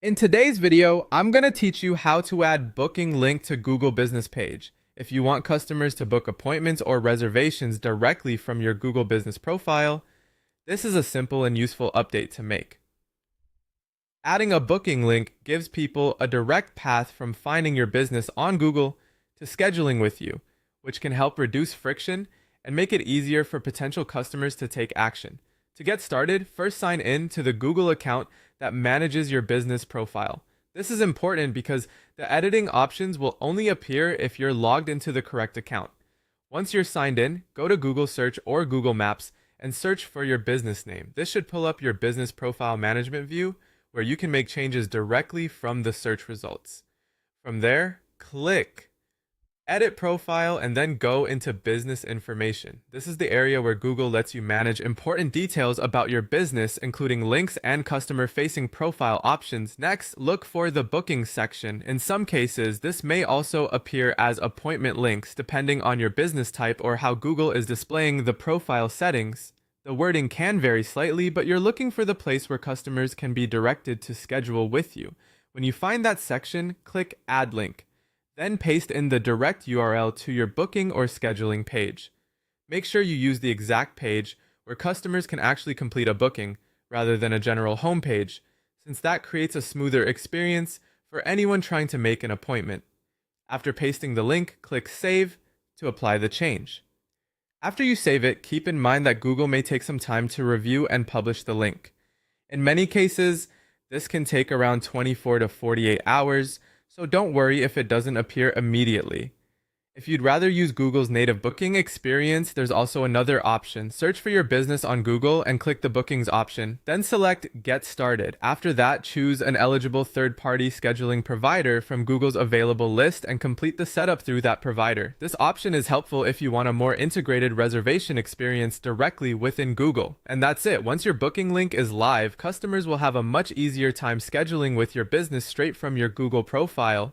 In today's video, I'm going to teach you how to add booking link to Google Business page. If you want customers to book appointments or reservations directly from your Google Business profile, this is a simple and useful update to make. Adding a booking link gives people a direct path from finding your business on Google to scheduling with you, which can help reduce friction and make it easier for potential customers to take action. To get started, first sign in to the Google account that manages your business profile. This is important because the editing options will only appear if you're logged into the correct account. Once you're signed in, go to Google Search or Google Maps and search for your business name. This should pull up your business profile management view where you can make changes directly from the search results. From there, click Edit Profile and then go into Business Information. This is the area where Google lets you manage important details about your business, including links and customer-facing profile options. Next, look for the Booking section. In some cases, this may also appear as appointment links, depending on your business type or how Google is displaying the profile settings. The wording can vary slightly, but you're looking for the place where customers can be directed to schedule with you. When you find that section, click Add Link. Then paste in the direct URL to your booking or scheduling page. Make sure you use the exact page where customers can actually complete a booking rather than a general homepage, since that creates a smoother experience for anyone trying to make an appointment. After pasting the link, click Save to apply the change. After you save it, keep in mind that Google may take some time to review and publish the link. In many cases, this can take around 24 to 48 hours, so don't worry if it doesn't appear immediately. If you'd rather use Google's native booking experience, there's also another option. Search for your business on Google and click the Bookings option. Then select Get Started. After that, choose an eligible third-party scheduling provider from Google's available list and complete the setup through that provider. This option is helpful if you want a more integrated reservation experience directly within Google. And that's it. Once your booking link is live, customers will have a much easier time scheduling with your business straight from your Google profile.